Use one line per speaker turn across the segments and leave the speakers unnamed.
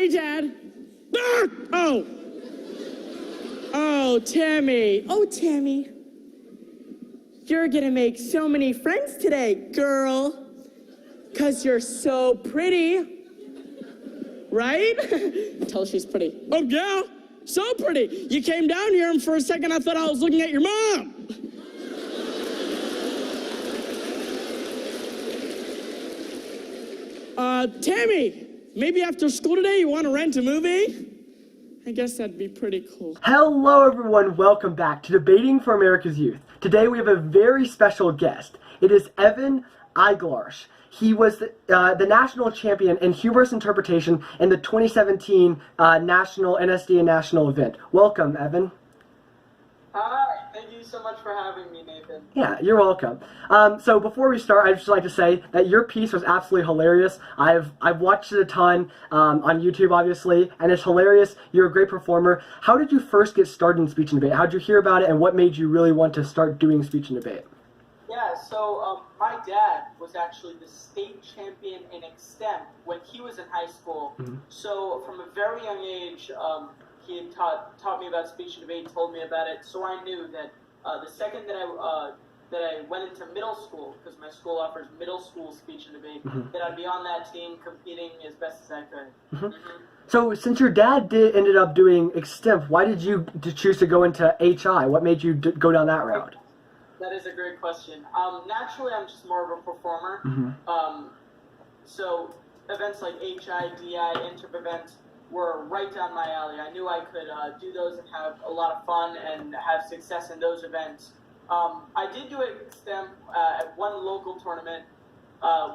Hey, Dad. Ah! Oh. Oh, Tammy. Oh, Tammy. You're gonna make so many friends today, girl. 'Cause you're so pretty. Right? Tell her she's pretty. Oh, yeah. So pretty. You came down here and for a second I thought I was looking at your mom. Tammy, maybe after school today you want to rent a movie? I guess that'd be pretty cool.
Hello everyone, welcome back to Debating for America's Youth. Today we have a very special guest. It is Evan Eiglarsh. He was the national champion in humorous interpretation in the 2017 national NSDA National event. Welcome, Evan.
Hi, thank you so much for having me, Nathan.
Yeah, you're welcome. So before we start, I'd just like to say that your piece was absolutely hilarious. I've watched it a ton on YouTube, obviously, and it's hilarious. You're a great performer. How did you first get started in speech and debate? How did you hear about it, and what made you really want to start doing speech and debate?
Yeah, so my dad was actually the state champion in extemp when he was in high school.
Mm-hmm.
So from a very young age, he had taught me about speech and debate, told me about it. So I knew that the second that I went into middle school, because my school offers middle school speech and debate,
Mm-hmm.
that I'd be on that team competing as best as I could.
Mm-hmm.
Mm-hmm.
So since your dad ended up doing extemp, why did you choose to go into HI? What made you go down that route?
That is a great question. Naturally, I'm just more of a performer.
Mm-hmm.
So events like HI, DI, interp events were right down my alley. I knew I could do those and have a lot of fun and have success in those events. I did do extemp at one local tournament,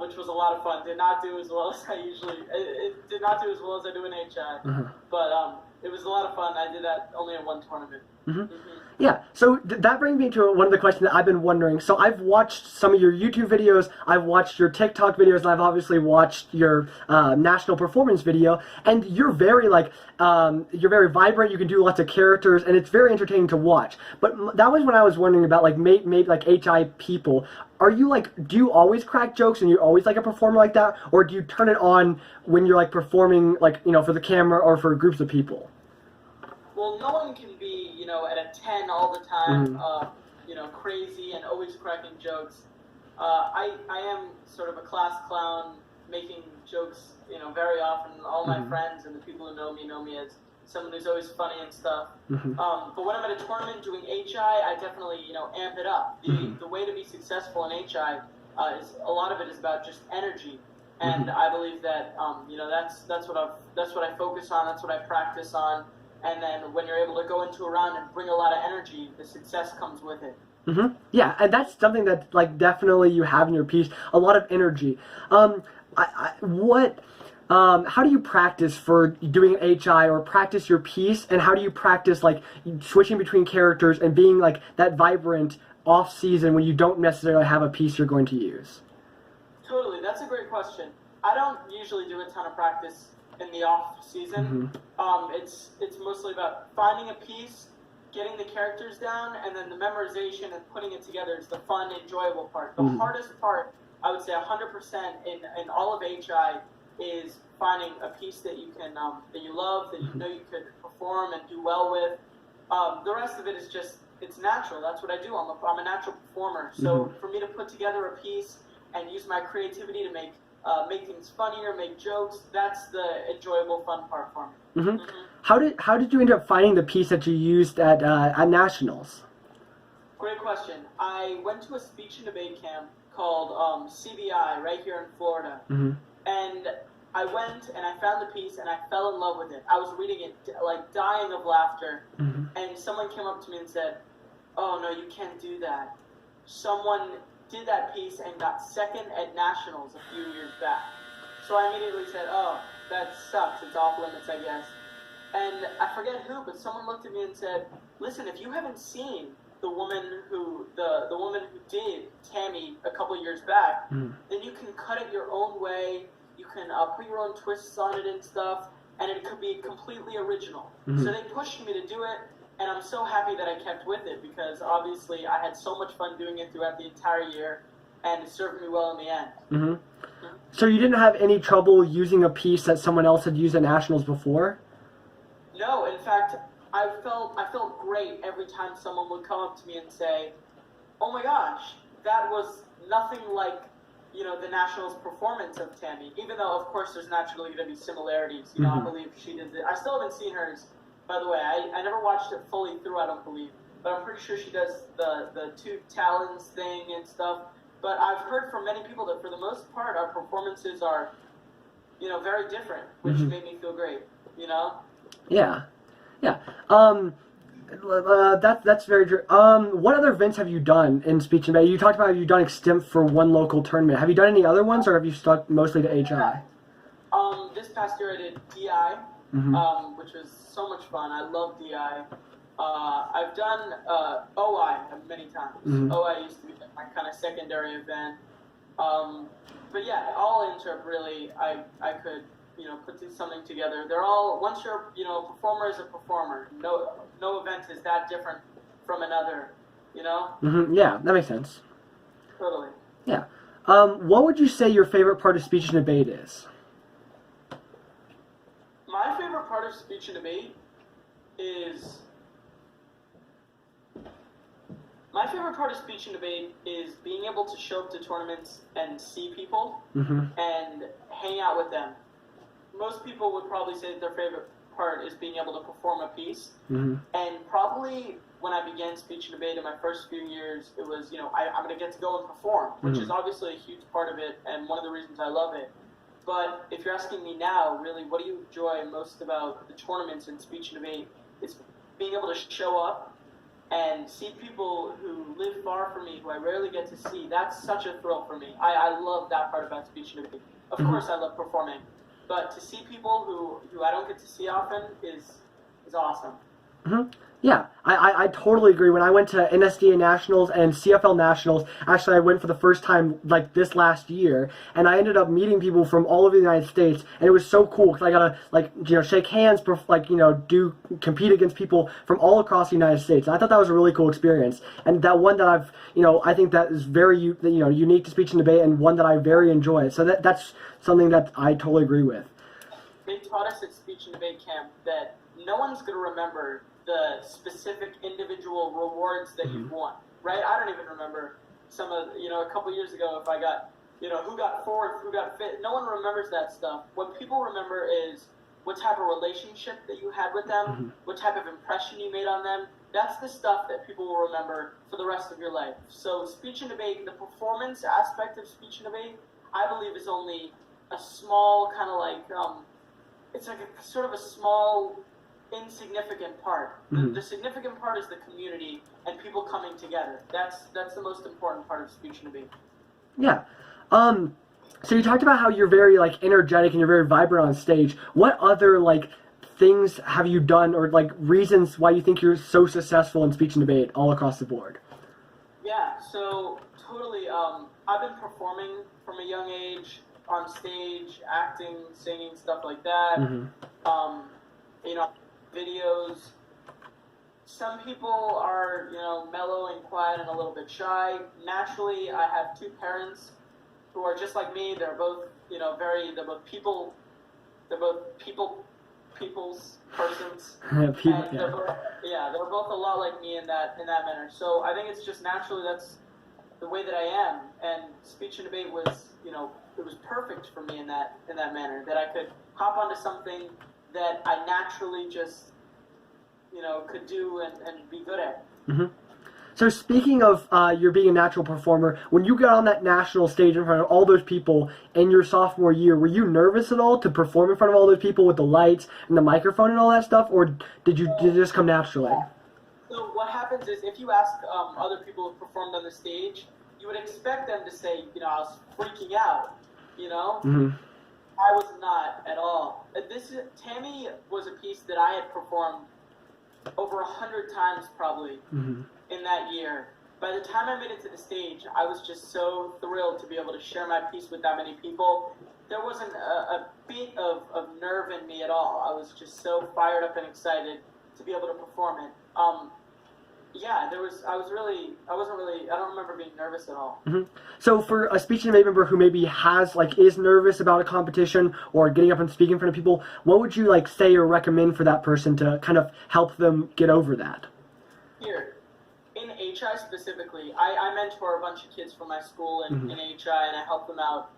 which was a lot of fun. Did not do as well as I usually. It did not do as well as I do in HI,
Mm-hmm.
but it was a lot of fun. I did that only in one tournament.
Mm-hmm.
Mm-hmm.
Yeah, so that brings me to one of the questions that I've been wondering. So I've watched some of your YouTube videos, I've watched your TikTok videos, and I've obviously watched your national performance video, and you're very you're very vibrant, you can do lots of characters, and it's very entertaining to watch. But that was when I was wondering about maybe like HI people. Are you do you always crack jokes and you're always like a performer like that, or do you turn it on when you're like performing for the camera or for groups of people?
Well, no one can be, at a 10 all the time,
Mm-hmm.
crazy and always cracking jokes. I am sort of a class clown, making jokes, very often. All my
Mm-hmm.
friends and the people who know me as someone who's always funny and stuff.
Mm-hmm.
But when I'm at a tournament doing HI, I definitely, amp it up.
Mm-hmm.
The way to be successful in HI is a lot of it is about just energy. And
Mm-hmm.
I believe that, that's what I focus on, that's what I practice on. And then when you're able to go into a round and bring a lot of energy, the success comes with it.
Mm-hmm. Yeah, and that's something that definitely you have in your piece, a lot of energy. How do you practice for doing an HI or practice your piece, and how do you practice switching between characters and being that vibrant off season when you don't necessarily have a piece you're going to use?
Totally, that's a great question. I don't usually do a ton of practice in the off season.
Mm-hmm.
It's mostly about finding a piece, getting the characters down, and then the memorization and putting it together is the fun, enjoyable part. The
Mm-hmm.
hardest part, I would say 100% in all of HI, is finding a piece that you can that you love, that you know you could perform and do well with. The rest of it is just, it's natural. That's what I do. I'm a natural performer. So
Mm-hmm.
for me to put together a piece and use my creativity to make things funnier, make jokes, that's the enjoyable, fun part for me.
Mm-hmm.
Mm-hmm.
How did you end up finding the piece that you used at Nationals?
Great question. I went to a speech and debate camp called CBI right here in Florida.
Mm-hmm.
And I went and I found the piece and I fell in love with it. I was reading it dying of laughter.
Mm-hmm.
And someone came up to me and said, "Oh no, you can't do that. Someone did that piece and got second at Nationals a few years back." So I immediately said, "Oh, that sucks. It's off limits, I guess." And I forget who, but someone looked at me and said, "Listen, if you haven't seen the woman who did Tammy a couple years back,
Mm-hmm.
then you can cut it your own way. You can put your own twists on it and stuff, and it could be completely original."
Mm-hmm.
So they pushed me to do it, and I'm so happy that I kept with it because obviously I had so much fun doing it throughout the entire year, and it served me well in the end.
Mm-hmm. So you didn't have any trouble using a piece that someone else had used at nationals before?
No, in fact, I felt great every time someone would come up to me and say, "Oh my gosh, that was nothing like, you know, the Nationals performance of Tammy." Even though, of course, there's naturally going to be similarities. You know, I believe she did it. I still haven't seen hers, by the way. I never watched it fully through, I don't believe. But I'm pretty sure she does the two talons thing and stuff. But I've heard from many people that for the most part, our performances are, you know, very different, which made me feel great, you know?
Yeah. Yeah. That's very true. What other events have you done in speech and debate? You talked about you've done extemp for one local tournament. Have you done any other ones, or have you stuck mostly to HI?
This past year I did DI, which was so much fun. I love DI. I've done OI many times. OI used to be my kind of secondary event. But yeah, all interp really, I could, you know, put something together. They're all, once you're, you know, a performer is a performer. No event is that different from another, you know?
Yeah, that makes sense.
Totally.
Yeah. What would you say your favorite part of speech and debate is?
My favorite part of speech and debate is being able to show up to tournaments and see people and hang out with them. Most people would probably say that their favorite part is being able to perform a piece. And probably when I began speech and debate in my first few years, it was, you know, I'm going to get to go and perform, which is obviously a huge part of it and one of the reasons I love it. But if you're asking me now, really, what do you enjoy most about the tournaments and speech and debate? It's being able to show up and see people who live far from me, who I rarely get to see. That's such a thrill for me. I love that part about speech and debate. Of course, I love performing, but to see people who I don't get to see often is awesome.
Yeah, I totally agree. When I went to NSDA Nationals and CFL Nationals, actually I went for the first time like this last year, and I ended up meeting people from all over the United States, and it was so cool because I got to, like, you know, shake hands, like, you know, compete against people from all across the United States. And I thought that was a really cool experience, and that one that I've, you know, I think that is very, you know, unique to speech and debate, and one that I very enjoy. So that's something that I totally agree with.
They taught us at speech and debate camp that no one's going to remember the specific individual rewards that you've won, right? I don't even remember some of, you know, a couple years ago if I got, you know, who got fourth, who got fifth. No one remembers that stuff. What people remember is what type of relationship that you had with them, what type of impression you made on them. That's the stuff that people will remember for the rest of your life. So speech and debate, the performance aspect of speech and debate, I believe is only a small kind of like, it's like a sort of a small, insignificant part. The significant part is the community and people coming together. That's the most important part of speech and debate.
Yeah. So you talked about how you're very like energetic and you're very vibrant on stage. What other like things have you done, or like reasons why you think you're so successful in speech and debate all across the board?
Yeah, so totally. I've been performing from a young age on stage, acting, singing, stuff like that. You know, videos. Some people are, you know, mellow and quiet and a little bit shy. Naturally, I have two parents who are just like me. They're both, you know, they're both people's persons. They're both a lot like me in that manner. So I think it's just naturally that's the way that I am. And speech and debate was, you know, it was perfect for me in that manner, that I could hop onto something that I naturally just, you know, could do and be good at.
So speaking of you're being a natural performer, when you got on that national stage in front of all those people in your sophomore year, were you nervous at all to perform in front of all those people with the lights and the microphone and all that stuff, or did it just come naturally?
So what happens is, if you ask other people who performed on the stage, you would expect them to say, you know, I was freaking out, you know? I was not at all. Tammy was a piece that I had performed over 100 times probably in that year. By the time I made it to the stage, I was just so thrilled to be able to share my piece with that many people. There wasn't a bit of nerve in me at all. I was just so fired up and excited to be able to perform it. yeah, I don't remember being nervous at all.
So for a speech and debate member who maybe is nervous about a competition or getting up and speaking in front of people, what would you say or recommend for that person to kind of help them get over that?
Here, in HI specifically, I mentor a bunch of kids from my school in HI, and I help them out.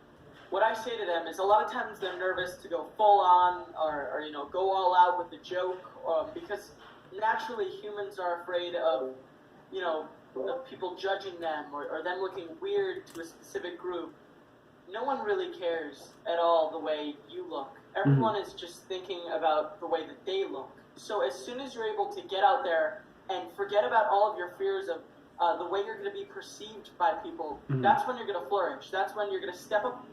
What I say to them is a lot of times they're nervous to go full on or go all out with the joke because naturally humans are afraid of people judging them or them looking weird to a specific group. No one really cares at all the way you look. Everyone is just thinking about the way that they look. So as soon as you're able to get out there and forget about all of your fears of the way you're going to be perceived by people, that's when you're going to flourish. That's when you're going to step up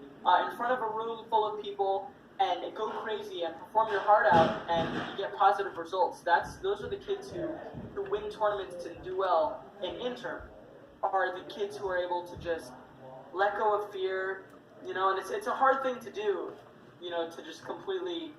in front of a room full of people and go crazy and perform your heart out, and you get positive results. Those are the kids who win tournaments and do well in interim, are the kids who are able to just let go of fear, and it's a hard thing to do, to just completely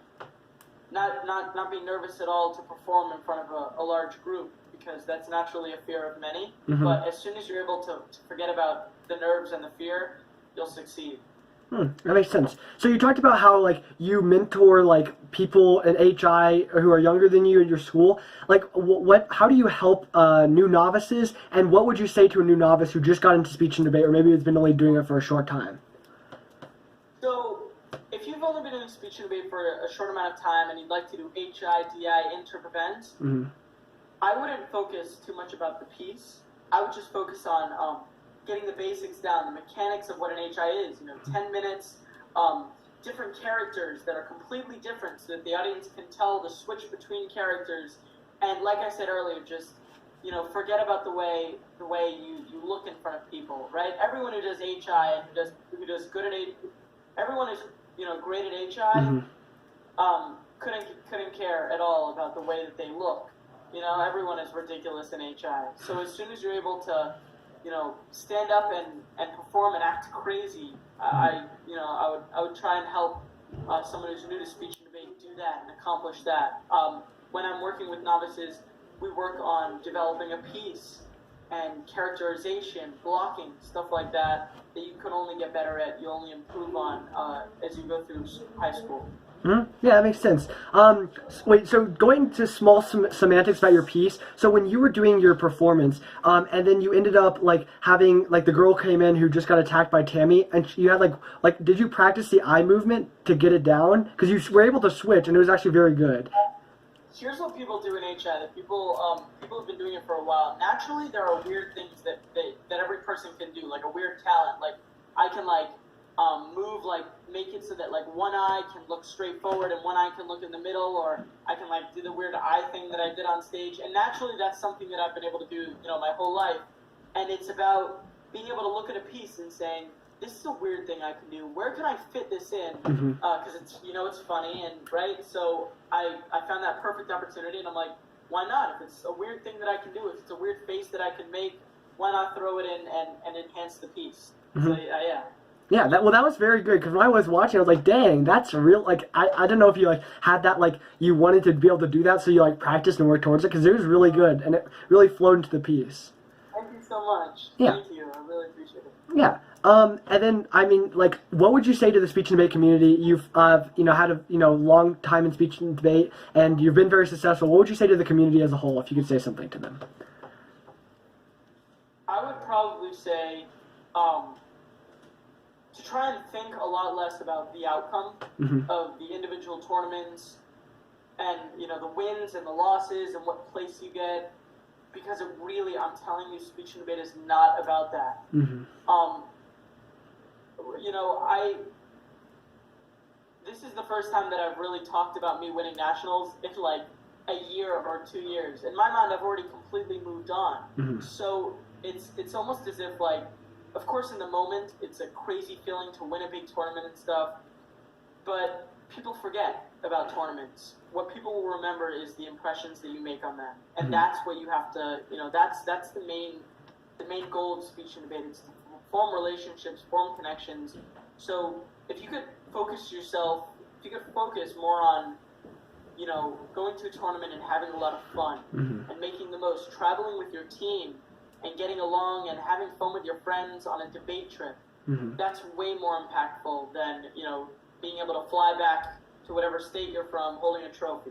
not be nervous at all to perform in front of a large group, because that's naturally a fear of many. But as soon as you're able to forget about the nerves and the fear, you'll succeed.
That makes sense. So you talked about how you mentor people in HI who are younger than you in your school. How do you help new novices, and what would you say to a new novice who just got into speech and debate, or maybe has been only doing it for a short time?
So if you've only been doing speech and debate for a short amount of time and you'd like to do HI, DI, interp events, I wouldn't focus too much about the piece. I would just focus on getting the basics down, the mechanics of what an HI is, 10 minutes, different characters that are completely different so that the audience can tell the switch between characters. And like I said earlier, just, forget about the way you look in front of people, right? Everyone who does HI and who does good at everyone who's, great at HI, couldn't care at all about the way that they look. Everyone is ridiculous in HI. So as soon as you're able to stand up and perform and act crazy, I would try and help someone who's new to speech and debate do that and accomplish that. When I'm working with novices, we work on developing a piece and characterization, blocking, stuff like that you can only get better at, you only improve on as you go through high school.
Yeah, that makes sense. Wait, so going to small semantics about your piece, so when you were doing your performance, and then you ended up having the girl came in who just got attacked by Tammy, and you had did you practice the eye movement to get it down? Because you were able to switch, and it was actually very good.
Here's what people do in HI. That people have been doing it for a while. Naturally, there are weird things that every person can do, like a weird talent. I can move, make it so that one eye can look straight forward and one eye can look in the middle, or I can do the weird eye thing that I did on stage. And naturally, that's something that I've been able to do, my whole life. And it's about being able to look at a piece and saying, this is a weird thing I can do. Where can I fit this in? Because it's it's funny, and right. So I found that perfect opportunity, and I'm like, why not? If it's a weird thing that I can do, if it's a weird face that I can make, why not throw it in and enhance the piece? So yeah.
Yeah, that was very good, because when I was watching, I was like, dang, that's real. I don't know if you had that you wanted to be able to do that, so you practiced and worked towards it, because it was really good and it really flowed into the piece.
Thank you so much.
Yeah.
Thank you. I really appreciate it.
Yeah. And then what would you say to the speech and debate community? You've had a long time in speech and debate, and you've been very successful. What would you say to the community as a whole, if you could say something to them?
I would probably say to try and think a lot less about the outcome of the individual tournaments and the wins and the losses and what place you get, because it really, I'm telling you, speech and debate is not about that. This is the first time that I've really talked about me winning nationals in a year or 2 years. In my mind, I've already completely moved on. So it's almost as if of course in the moment it's a crazy feeling to win a big tournament and stuff, but people forget about tournaments. What people will remember is the impressions that you make on them, and that's what you have to, that's the main goal of speech and debate. It's to form relationships, form connections. So if you could focus more on, you know, going to a tournament and having a lot of fun and making the most, traveling with your team and getting along and having fun with your friends on a debate trip, that's way more impactful than, you know, being able to fly back to whatever state you're from holding a trophy.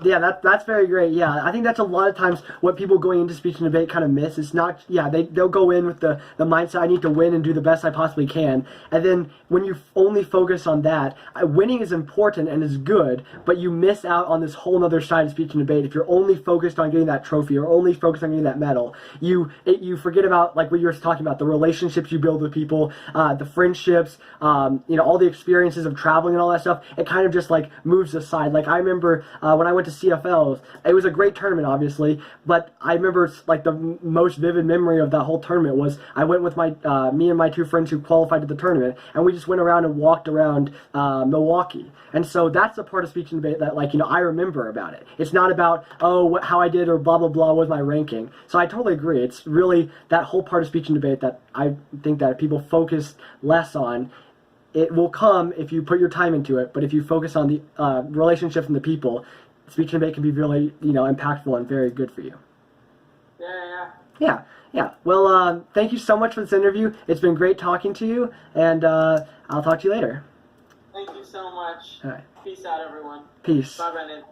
Yeah, that's very great. Yeah, I think that's a lot of times what people going into speech and debate kind of miss. It's not, yeah, they'll go in with the mindset, I need to win and do the best I possibly can. And then when you only focus on that, winning is important and is good, but you miss out on this whole other side of speech and debate. If you're only focused on getting that trophy or only focused on getting that medal, you forget about, like what you were talking about, the relationships you build with people, the friendships, you know, all the experiences of traveling and all that stuff. It kind of just like moves aside. Like I remember when I went to CFLs, it was a great tournament, obviously, but I remember like the most vivid memory of that whole tournament was I went with my me and my two friends who qualified to the tournament, and we just went around and walked around Milwaukee. And so that's the part of speech and debate that, like, you know, I remember about it. It's not about, oh, how I did or blah, blah, blah was my ranking. So I totally agree. It's really that whole part of speech and debate that I think that people focus less on. It will come if you put your time into it, but if you focus on the relationships and the people, speech and debate can be really, you know, impactful and very good for you. Yeah. Well, thank you so much for this interview. It's been great talking to you, and I'll talk to you later.
Thank you so much.
All right.
Peace out, everyone.
Peace.
Bye, Brendan.